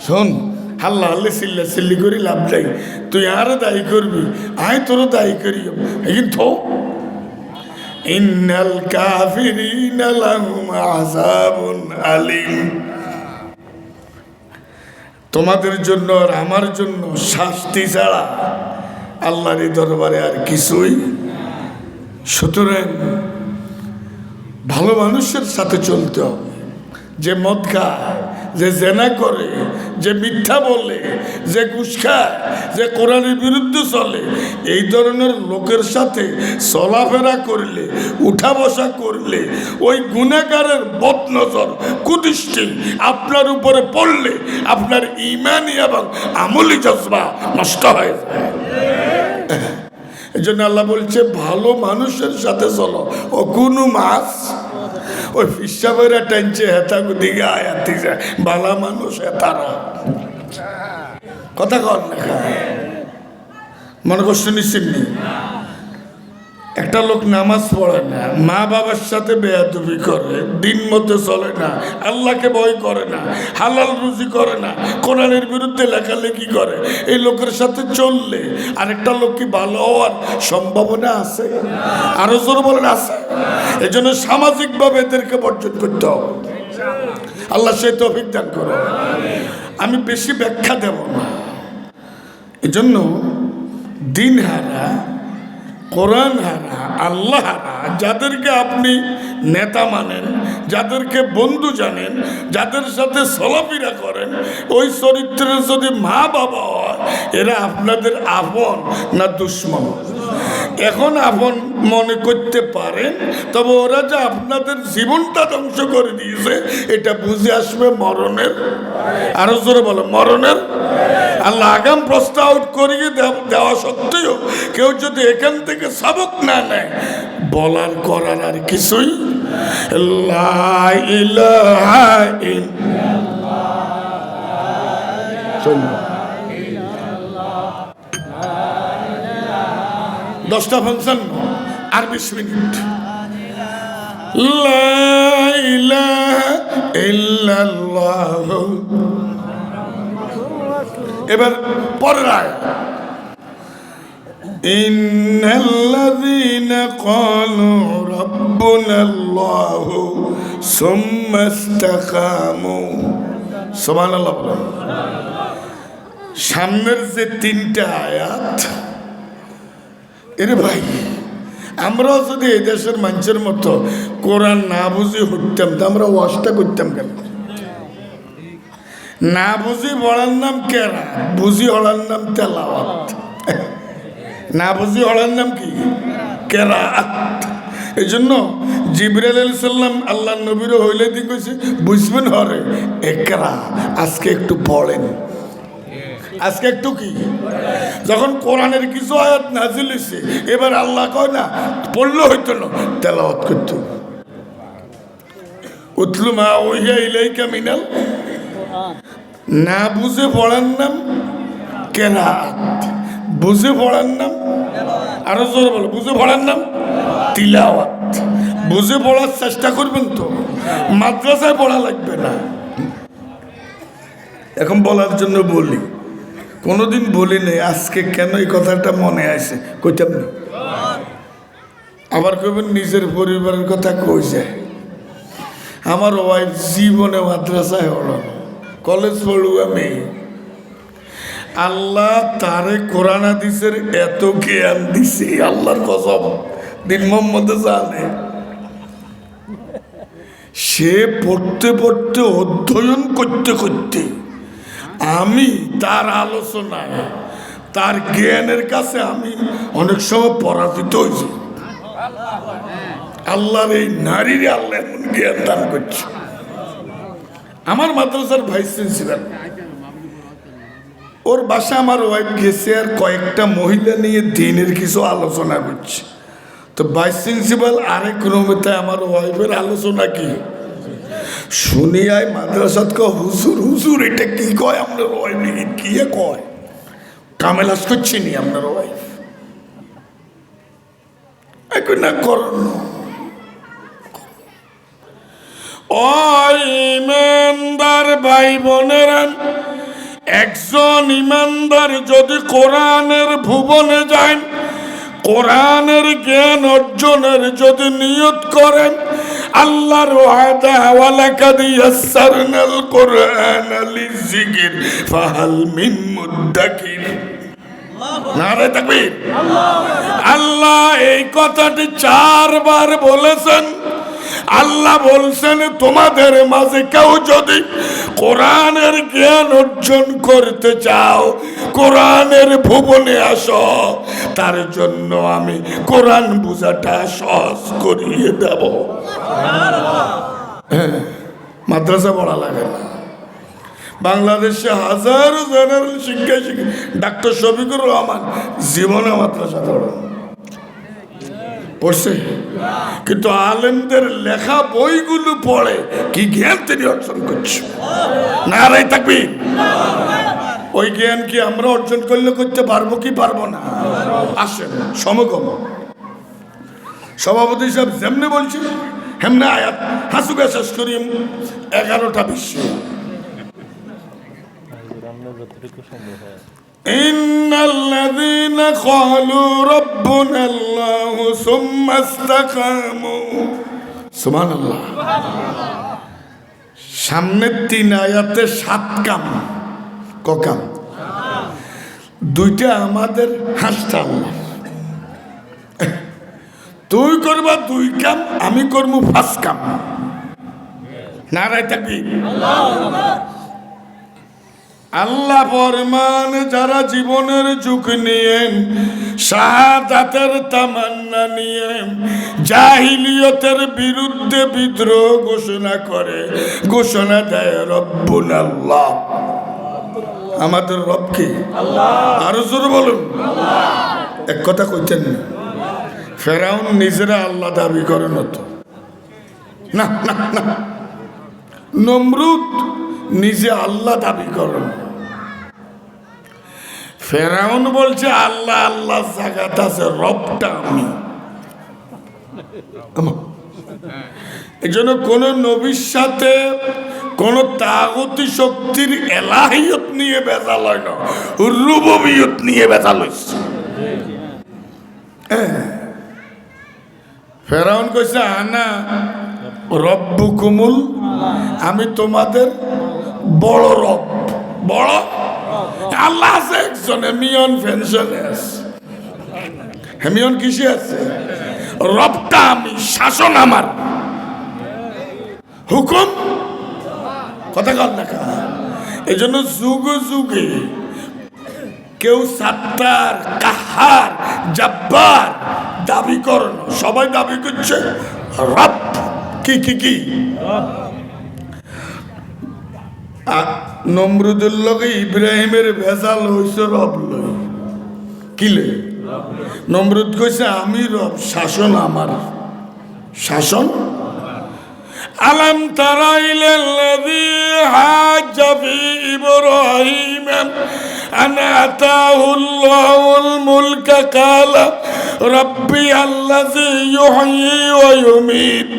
শোন, হাল্লা হাল্লে চিল্লা চিল্লি করি লাভ নাই। তুই আরো দায়ী করবি, আয় তোরও দায়ী করি। কিন্তু ইন্নাল কাফিরিনা লাহুম আযাবুন আলীম, তোমাদের জন্য আর আমার জন্য শাস্তি ছাড়া আল্লাহর দরবারে আর কিছুই। সুতরাং ভালো মানুষের সাথে চলতে হবে। যে মদ খায়, যে জেনা করে, যে মিথ্যা বলে, যে ঘুষ খায়, যে কোরআনের বিরুদ্ধে চলে, এই ধরনের লোকের সাথে চলাফেরা করলে, উঠা বসা করলে, ওই গুনাহগারের বদনজর কুদৃষ্টি আপনার উপরে পড়লে আপনার ঈমানি এবং আমলি জজবা নষ্ট হয়ে যায়। এই জন্য আল্লাহ বলছে ভালো মানুষের সাথে চলো। ও কোনো মাছ ওই ফিসাবেরা টানছে হেতা দিকে আয়াতি যায়, ভালো মানুষ হেতারা কথা কর না। মনে কষ্ট নিশ্চিন্নি। একটা লোক নামাজ পড়ে না, মা বাবার সাথে বেয়াদবি করে, দিন মতো চলে না, আল্লাহকে ভয় করে না, হালাল রুজি করে না, কোরআনের বিরুদ্ধে লেখালেখি করে, এই লোকের সাথে চললে আরেকটা লোক কি ভালো হওয়ার সম্ভাবনা আছে? আরো জোর বলেন আছে। এই জন্য সামাজিকভাবে এদেরকে বর্জন করতে হবে। আল্লাহ সেই তৌফিক দান করো। আমি বেশি ব্যাখ্যা দেব না। এই জন্য দিন হারা, কোরআন হারা, আল্লাহ হারা যাদেরকে আপনি নেতা মানেন, যাদেরকে বন্ধু জানেন, যাদের সাথে চলাফেরা করেন, ওই চরিত্রের যদি মা বাবা হয়, এরা আপনাদের আপন না দুশ্মন? এখন আপন মনে করতে পারেন, তবে ওরা যে আপনাদের জীবনটা ধ্বংস করে দিয়েছে এটা বুঝে আসবে মরণের। আরো জোরে বলো, মরণের। আল্লাহ আগাম প্রস্তাব আউট করিয়ে দেওয়া সত্ত্বেও কেউ যদি এখান থেকে সবক না নেয়, বলার করার আর কিছুই। লা ইলাহা ইল্লাল্লাহ। 10টা ফাংশন আর 20 মিনিট। লা ইলাহা ইল্লাল্লাহ। এবার পরের আয়াত, ইন্নাল্লাযীনা ক্বালু রাব্বুনাল্লাহু সুম্মা ইসতাকামু। সুবহানাল্লাহ। সামনের যে 3টা আয়াত, এরে ভাই, আমরাও যদি এই দেশের মানুষের মতো কোরআন না বুঝি হইতাম তো আমরা ওয়াজটা করতাম কেন? না বুঝি পড়ার নাম কেরা, বুঝি হলার নাম তেলাওয়াত। না বুঝি হলার নাম কি? কেরাত। এই জন্য জিবরাইল আলাইহিস সালাম আল্লাহ নবীরও হইলে দিন কইছে, বুঝবেন হরে একরা, আজকে একটু পড়েন। আজকে একটু কি, যখন কোরআনের কিছু আয়াত নাজিল হইছে, এবার আল্লাহ কয় না পড়লে হইতো না, তেলাওয়াত করতে। উতলু মা ওহিয়া ইলাইকা মিনাল। না বুঝে পড়ার নাম কেরাত, বুঝে পড়ার নাম, আরো জোরে বলো, বুঝে পড়ার নাম তিলাওয়াত। বুঝে পড়ার চেষ্টা করবেন তো, মাদ্রাসায় পড়া লাগবে না। এখন বলার জন্য বলি, কোনোদিন বলি নেই, আজকে কেন এই কথাটা মনে আসে কইতাম না। আবার কইবেন নিজের পরিবারের কথা কই যায়। আমার ওয়াইফ জীবনে মাদ্রাসায় হল, কলেজ পড়ু আমি। আল্লাহ তারে কোরআন হাদিসের এত জ্ঞান দিছে, আল্লাহর কসম, দিন মোহাম্মদ জানে। সে পড়তে পড়তে, অধ্যয়ন করতে করতে আমি তার আলোচনায়, তার জ্ঞানের কাছে আমি অনেক সময় পরাজিত হয়েছি। আল্লাহর এই নারীর আল্লাহ এমন জ্ঞান দান করছে। আমার মাদ্রাসার ভাইস প্রিন্সিপাল, ওর বাসা আমার ওয়াইফ গেছে, আর কয়েকটা মহিলা নিয়ে দিনের কিছু আলোচনা করছে। তো ভাইস প্রিন্সিপাল আরেক রুমেতে আমার ওয়াইফের আলোচনা কি শুনি, আয় মাদ্রাসাত ক হুজুর হুজুর এটা কি কয় আপনার ওয়াইফ, কি কয় কামেলাস করছি নি আপনার ওয়াইফ। না করেন ও ইমানদার ভাই বোনেরা, একজন ইমানদার যদি কোরআনের ভুবনে যায়, কোরআনের জ্ঞান অর্জনের যদি নিয়ত করেন, আল্লাহর ওয়াদা ওয়ালাকাদ ইয়াসসারনাল কুরআনা লিযিকর ফাহাল মিন মুদ্দাকির। নারে তাকবীর। আল্লাহ এই কথাটি 4 বার বলেছেন। আল্লাহ বলছেন তোমাদের মাঝে কেউ যদি কোরআনের জ্ঞান অর্জন করতে চাও, কোরআনের ভুবনে আসো, তার জন্য আমি কোরআন বোঝাটা সহজ করিয়ে দেব। মাদ্রাসা পড়া লাগে না। বাংলাদেশে হাজারো জেনারেল শিক্ষা শিখে ডাক্তার শফিকুর রহমান জীবনে মাদ্রাসা পড়ছে, কিন্তু আলেমদের লেখা বইগুলো পড়ে কি জ্ঞান তিনি অর্জন করছে। নারে তাকবীর। ওই জ্ঞান কি আমরা অর্জন করলে করতে পারবো কি পারবো না? আসেন সমগম সভাপতি সাহেব যেমনে বলছি হেমনে আয়াত হাসুকে শেষ করি 11টা বিশ্ব। ইন্নাল্লাযীনা ক্বালু রাব্বুনাল্লাহু সুম্মা ইসতাকামু। সুবহানাল্লাহ। সামনের 3 আয়াতে 7 কাম। কাম 2টা আমাদের হাসটা আল্লাহ। তুই করবা 2 কাম, আমি করবো 5 কাম। নারায়ে তাকবীর। আল্লাহ ফরমান, যারা জীবনের ঝুঁক নিয়ে শাহাদাতের তামান্না নিয়ে জাহিলিয়তের বিরুদ্ধে বিদ্রোহ ঘোষণা করে, ঘোষণা দেয় রব্বুনাল্লাহ, আমাদের রব কি? আরো জোরে বলুন। এক কথা কইতেন না, ফেরাউন নিজেরা আল্লাহ দাবি করে না তো, না না না। নমরুদ নিজে আল্লাহ দাবি করেন। ফেরাউন বলছে আল্লাহ আল্লাহ জায়গাটা আছে, রবটা আমি। এই জন্য কোন নবীর সাথে কোন তাগুতি শক্তির এলাহিয়ত নিয়ে বেজাল হয় না, রুবুবিয়ত নিয়ে বেজাল হয়েছে। ফেরাউন কইছে আনা রব্বুকুমুল, আমি তোমাদের বড় রব। বড় আল্লাহ আছে একজন, হেমিয়ন পেনশনে আছে। হেমিয়ন কিসে আছে? রবটা আমি, শাসন আমার, হুকুম কথা কর লেখা। এই জন্য যুগে যুগে কেউ সাত্তার, কাহার, জব্বার দাবি করে না, সবাই দাবি করছে রব। কি কি কি? নমরুদের লগে ইব্রাহিমের ভেজাল হয়েছে রব লই। কিলে নমরুদ কইছে আমি রব, শাসন আমার, শাসন। আলাম তারা ইলাল্লাযী হাজ্জা ফী ইব্রাহিম আন আতাহুল্লাহুল মুলকা ক্বালা রাব্বি আল্লাযী ইউহয়ী ওয়া ইউমীত।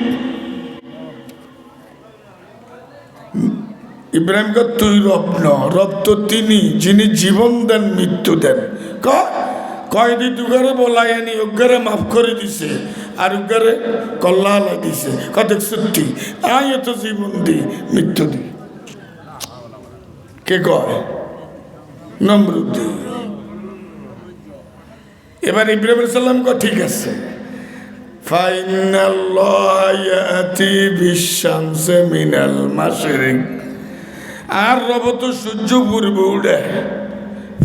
ইব্রাহিম কে তুই রব ন, রব তো তিনি যিনি জীবন দেন মৃত্যু দেন। কয়দি দুগারে বলাই আনি ওগারে মাফ করে দিছে, আর ওগারে কল্লা দিছে। কত সত্যি আয় তো জীবন দি মৃত্যু দি। কে কয়? নমরুদ। এবার ইব্রাহিম সাল্লাম কয় ঠিক আছে, ফাইনাল্লাহ ইয়াতি বিশ-শামসি মিনাল মাশরিক। আর রব তো সূর্য পূর্বে উঠে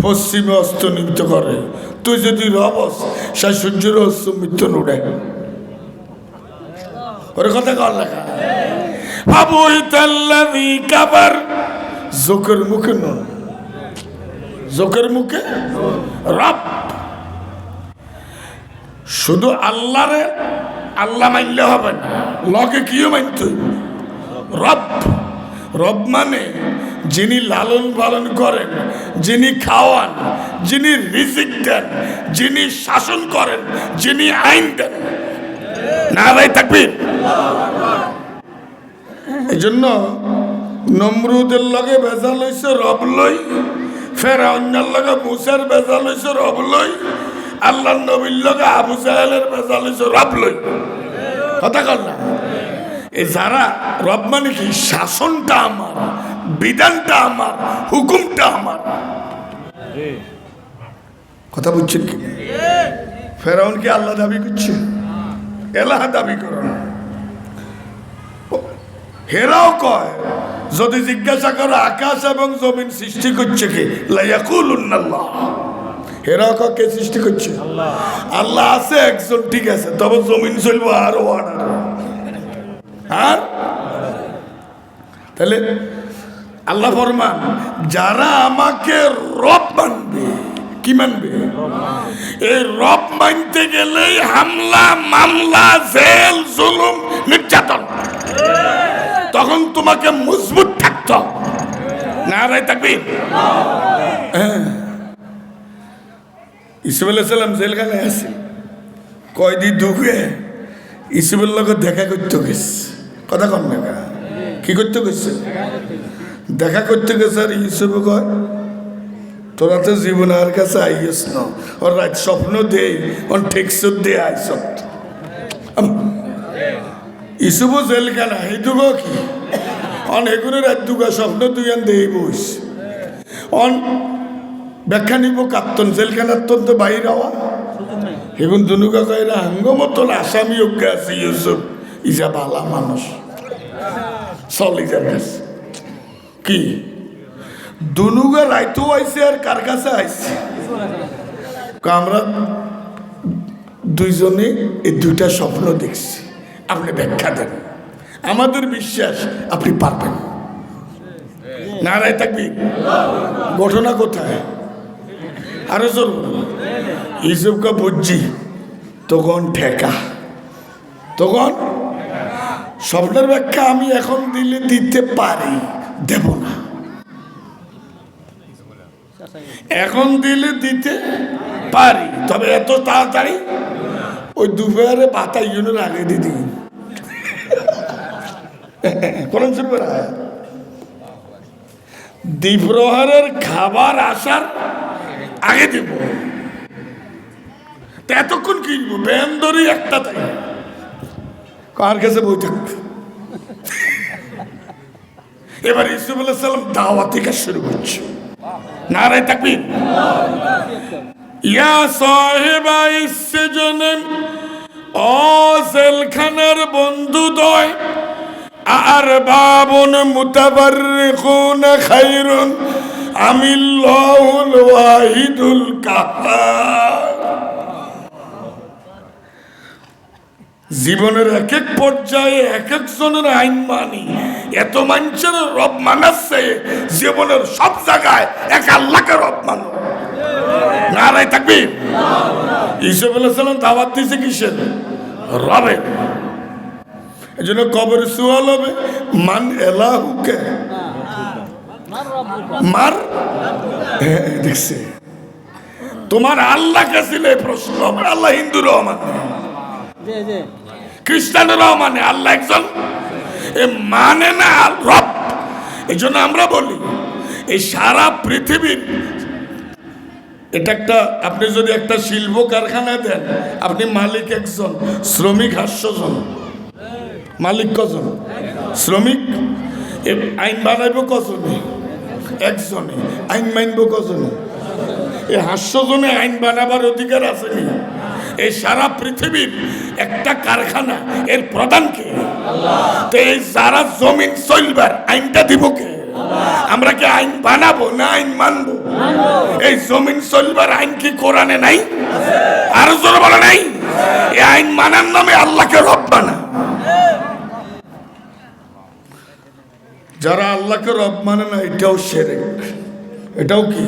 পশ্চিমে অস্তমিত করে। তুই যদি রবস, সে সূর্যের অস্তমিত উঠে। ওর কথা কর লেখা। আবুইতাল্লাযী কাবার, জোকের মুখে নয়, জোকের মুখে রব। শুধু আল্লাহরে আল্লাহ মানলে হবে না, লগে কিও মানতে রব। রব মানে যিনি লালন পালন করেন, যিনি খাওয়ান, যিনি রিজিক দেন, যিনি শাসন করেন, যিনি আইন দেন। নারায়ে তাকবীর। এই জন্য নমরুদের লগে বেজাল হইছে রব লই, ফেরাউনের লগে মুসার বেজাল হইছে রব লই, আল্লাহর নবীর লগে আবু জাহেলের বেজাল হইছে রব লই। কথা কর না? এই যারা রব মানে কি, শাসনটা আমার, বিধানটা আমার, হুকুমটা আমার। কথা বুঝছেন কি? ফেরাউন কি আল্লাহ দাবি করছে? এলাহ দাবি করে না। হেরাও কয়, যদি জিজ্ঞাসা করো আকাশ এবং জমিন সৃষ্টি করছে কি, লায়াকুলুন্নাল্লাহ। হেরাও কয় কে সৃষ্টি করছে? আল্লাহ আছে একজন, ঠিক আছে, তবে জমিন চলবো আরো অর্ডার। আর তাহলে আল্লাহ ফরমান, যারা আমাকে রব মানবে, কি মানবে? এই রব মানতে গেলেই হামলা, মামলা, জেল, জুলুম, নির্যাতন। তখন তোমাকে মজবুত থাকত না। রায় তাকবীর। ইসুফ আলাইহিস সালাম জেলখানায় আছে, কয়দি ঢুকে ইসুফের লগে দেখা করতে গেছে। কথা কন না? কি করতে গেছে? দেখা করতে গেছে। আর ইউসুফ কয়, তোরা তো জীবন আর কাছে আইস না, ওর রাত স্বপ্ন দে, ওর ঠেকস দে আইস। ইসুফও জেলখানা, এইটুকু কি অনেকগুলো রাত দুগা স্বপ্ন দুই আন দেই বস অন ব্যাখ্যা নিব কাত্তন জেলখানার তো বাইরে হওয়া এখন দুনুকা কয়রা হাঙ্গ মতন আসামি অজ্ঞা আছে। ইউসুফ ইজা বালা মানুষ চলে যাবে কি দুনুগা রাইতেও আইসে আর কার কাছে আইসে? আমরা দুইজনে এই দুইটা স্বপ্ন দেখছি, আপনি ব্যাখ্যা দেন। আমাদের বিশ্বাস আপনি পারবেন। নারায় থাকবি। ঘটনা কোথায়? আরো জোর ইসুফকে বুঝছি তখন ঠেকা, তখন স্বপ্নের ব্যাখ্যা আমি এখন দিলে দিতে পারি, দেব না। এখন দিলে দিতে পারি, তবে এত তাড়াতাড়ি ওই দুপুরে বাতাই জনের আগে দিদি কোরআন শরীফের আয়াত। দ্বীপ্রহরের খাবার আসার আগে দেব। এতক্ষণ কিনবো বেন্দরি একটা তাই কার কাছে বই থাকবে। এবার ইউসুফ আলাইহিস সালাম দাওয়াত থেকে শুরু করছে। নারায়ে তাকবীর। ইয়া সাহিবা ইসজনে, ও জেলখানার বন্ধুদ্বয়, আরবাবুন মুতাবাররিকুন খায়রুন আমিল্লাহুল ওয়াহিদুল কাহ্হার। জীবনের এক এক পর্যায়ে এক একজনের আইন মানি, এত মানুষের রব মানাচ্ছে, জীবনের সব জায়গায় এক আল্লাহকে রব মানো। নারায়ে তাকবীর। ইউসুফ আলাইহিস সালাম দাওয়াত দিয়েছে কিসের? রবের। এই জন্য কবরে সুয়াল হবে, মান এলাহুকে, মার দেখছে তোমার আল্লাহ কে ছিল? প্রশ্ন হবে। আল্লাহ হিন্দুরাও মানে, খ্রিস্টানেরাও মানে আল্লাহ একজন, এ মানে না রব। এই জন্য আমরা বলি এই সারা পৃথিবীর এটা একটা, আপনি যদি একটা শিল্প কারখানা দেন, আপনি মালিক একজন, শ্রমিক 800 জন। মালিক কজন? শ্রমিক। আইন বানাইব কজনে? একজনে। আইন মানব কজনে? এই 800 জনে আইন বানাবার অধিকার আসেনি। এই সারা পৃথিবীর একটা কারখানা, এর প্রধান কে? তো এই যারা জমিন চলবার আইনটা দিব কে? আমরা কি আইন বানাবো না আইন মানবো? এই জমিন চলবার আইন কি কোরআনে নাই? আরো জোরে বলে নাই? এই আইন মানার নামে আল্লাহকে রব বানা। যারা আল্লাহকে রব মানে না, এটাও শিরক। এটাও কি?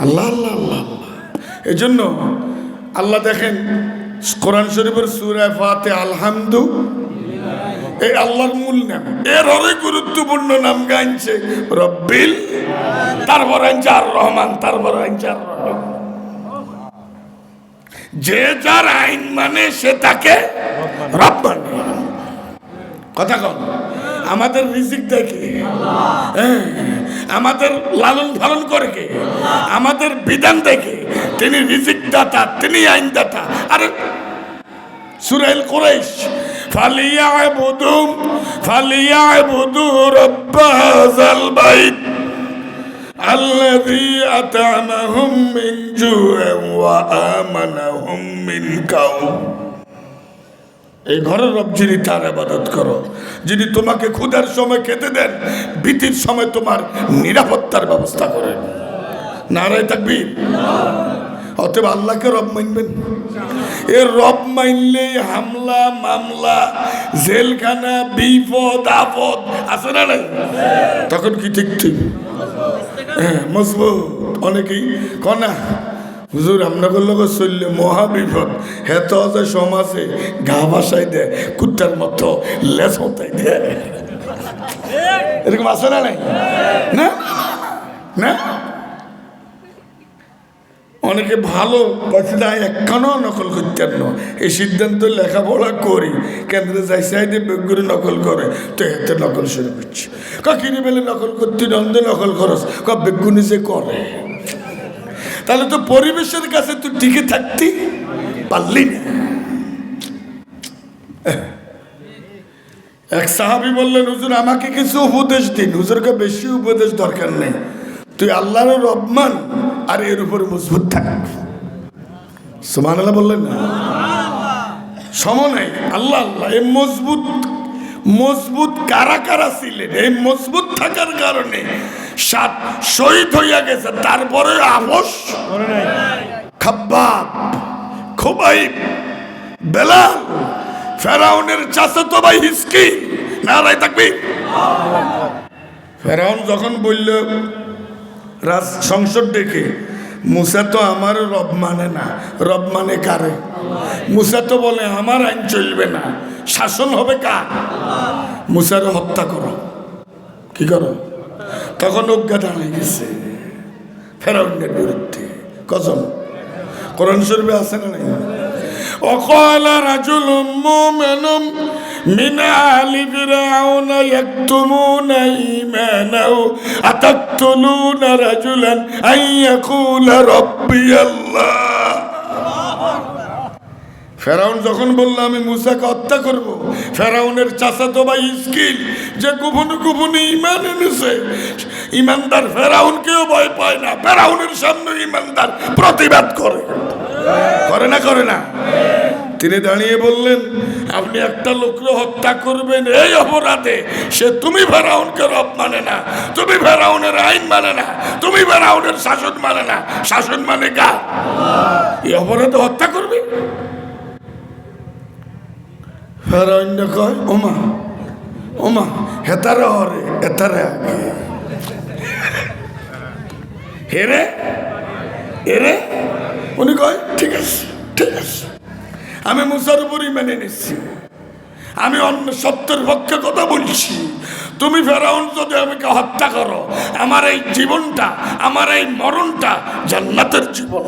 আল্লাহ আল্লাহ আল্লাহ আল্লাহ। এই জন্য আল্লাহ দেখেন কোরআন শরীফের সূরা ফাতিহা, আলহামদু, এই আল্লাহর মূল নাম, এর অনেক গুরুত্বপূর্ণ নাম গাইছে রব্বিল, তারপর আনছে আর রহমান, তারপর আনছে আর রহিম। যে যার আইন মানে সে তাকে রব মানে। কথা কন, আমাদের রিজিক দেখে, আমাদের লালন পালন করে কে, আমাদের বিধান দেখে। তিনি রিজিক দাতা, তিনি আইন দাতা। আরে সূরা কুরাইশ, ফালিয়াবুদু রাব্ব হাযাল বাইত আল্লাযী আত'আমাহুম মিন জু'ইন ওয়া আমানাহুম মিন কাউম। এই ঘরের রব যিনি, তার ইবাদত করো, যিনি তোমাকে ক্ষুধার সময় খেতে দেন, ভীতির সময় তোমার নিরাপত্তার ব্যবস্থা করেন। নারায়ে তাকবীর। অতএব আল্লাহকে রব মানবেন। এর রব মানলে হামলা মামলা, জেলখানা, বিপদ আপদ আছে না নাই? তখন কি ঠিক ঠিক মজবুত। অনেকেই কনা হুজুর আপনাদের লোক চললে মহা বিপদ, হেত যে সমাজে গা ভাসাই দেয়, কুত্তার মতো লেজ হতাই দেয়, এরকম আছে না নাই? না না, অনেকে ভালো একখানো নকল করতেন না। এই সিদ্ধান্ত লেখাপড়া করি, কেন্দ্রে যাই চাইতে বেগুড়ি নকল করে, তো এতে নকল শুরু করছে। কিনে বেলে নকল করতে নন্দে নকল খরচ, বেগুনি যে করে, তাহলে তো পরিবেশের কাছে তুই টিকে থাকতে পারলি না। এক সাহাবী বললেন, হুজুর আমাকে কিছু উপদেশ দিন। হুজুরকে বেশি উপদেশ দরকার নেই, তুই আল্লাহর রব মান আর এর উপর মজবুত থাক। সুবহানাল্লাহ বললেন না? সম নাই। আল্লাহ আল্লাহ। এই মজবুত কারা কারা ছিলেন? এই মজবুত থাকার কারণে 7 শহীদ হইয়া গেছে, তারপরে আপোস খাব্বাব, খুবাইব, বেলাল, ফেরাউনের চাচাতো ভাই হিজকিল। নারায়ে তাকবীর। ফেরাউন যখন বলল রাজ সংসদ ডেকে, মুসা তো আমার রব মানে না, রব মানে কারে? মুসা তো বলে আমার আইন চলবে না, শাসন হবে কার? মুসার হত্যা করো। কি করো? তখন অজ্ঞা দাঁড়ায় গেছে ফেরাউনের বিরুদ্ধে। কসম, কোরআন শরীফে আছে না নাই? وقال رجل مؤمن من آل فرعون يكتمون إيمانه أتقتلون رجلا أن يقول ربي الله। ফেরাউন যখন বলল আমি মুসাকে হত্যা করব, ফেরাউনের চাচাতো ভাই হিজকিল যে গোপনে গোপনে ঈমান এনেছে, ঈমানদার ফেরাউনকেও ভয় পায় না, ফেরাউনের সামনে ঈমানদার প্রতিবাদ করে। করে না করে না? তিনি দাঁড়িয়ে বললেন, আপনি একটা লোককে হত্যা করবেন এই অপরাধে, সে তুমি ফেরাউনকে রব মানে না, তুমি ফেরাউনের আইন মানে না, তুমি ফেরাউনের শাসন মানে না, শাসন মানে কার? এই অপরাধে হত্যা করবে? ফেরাউন কয়, ওমা ওমা হেতারে হরে এতারে হেরে হেরে। উনি কয় ঠিক আছে ঠিক আছে, আমি মুসার উপরই মেনে নিচ্ছি, আমি অন্য সত্যের পক্ষে কথা বলছি। তুমি ফেরাউন যদি আমাকে হত্যা করো, আমার এই জীবনটা, আমার এই মরণটা জান্নাতের জীবন।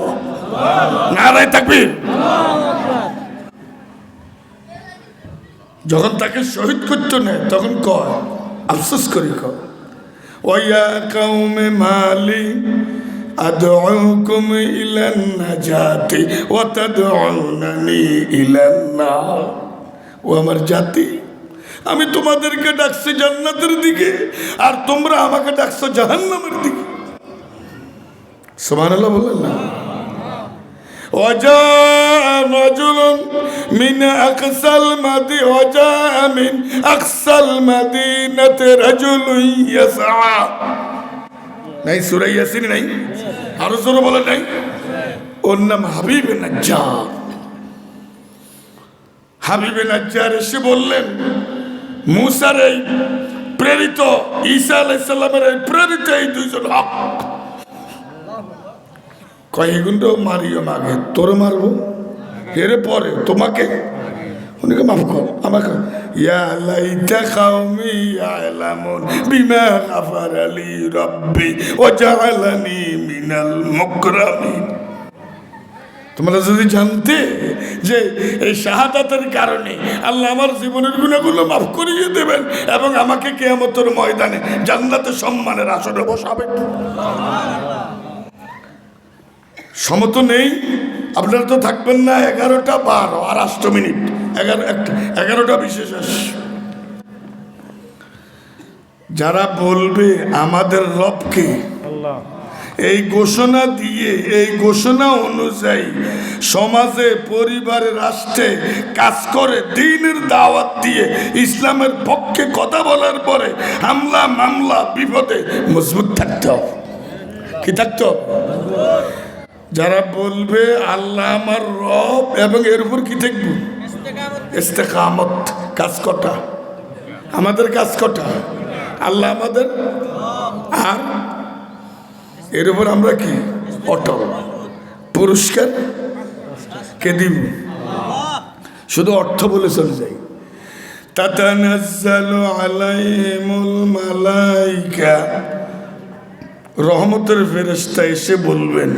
নারায়ে তাকবীর। যখন তাকে শহীদ করতে নেয় তখন কয়, আফসোস করি কয়, ওয়া কওমে মালি আদউকুম ইলান নাজাতি ওয়া তাদউনানি ইলান নার। ও আমার জাতি, আমি তোমাদেরকে ডাকছি জান্নাতের দিকে, আর তোমরা আমাকে ডাকছো জাহান্নামের দিকে। সুবহানাল্লাহ বললেন না? وجاء رجل من أقصى المدينة رجل يسعى। নাই সূরা ইয়াসিন নাই? আরো জোরে বলেন নাই? ওর নাম হাবিবে নাজ্জার। হাবিবে নাজ্জার এসে বললেন, মুসার এই প্রেরিত, ঈসা আলাইহিস সালামের এই প্রেরিত এই দুইজন হক। কয় এগুলো মারিও মাগে, তোরে মারবো এর পরে তোমাকে। উনিকে মাফ কর আমাকে। ইয়া লাইতা কওমি ইয়ালামুন বিমা গাফারা লি রাব্বি ওয়া জাআলানি মিনাল মুকরামিন। তোমরা যদি জানতে যে এই শাহাদাতের কারণে আল্লাহ আমার জীবনের গুনাহগুলো মাফ করিয়ে দেবেন এবং আমাকে কিয়ামতের ময়দানে জান্নাতে সম্মানের আসনে বসাবেন। সমত নেই, আপনারা তো থাকবেন না 11টা 12 আর 8 মিনিট, 11টা বিশেষ। যারা বলবে আমাদের রবকে, এই ঘোষণা দিয়ে, এই ঘোষণা অনুযায়ী সমাজে, পরিবারে, রাষ্ট্রে কাজ করে, দ্বীনের দাওয়াত দিয়ে ইসলামের পক্ষে কথা বলার পরে হামলা মামলা বিপদে মজবুত থাকতে হবে। কি থাকতে হবে? যারা বলবে আল্লাহ আমার রব এবং এর উপর কি থাকবো? ইস্তেকামত, কাজ কটা। আমাদের কাজ কটা? আল্লাহ আমাদের, আর এর উপর আমরা কি অটল। পুরস্কার কে দিব? শুধু অর্থ বলে চলে যাই। তাতানাজ্জালু আলাইহিমুল মালাইকা, রহমতের ফেরেশতা এসে বলবেন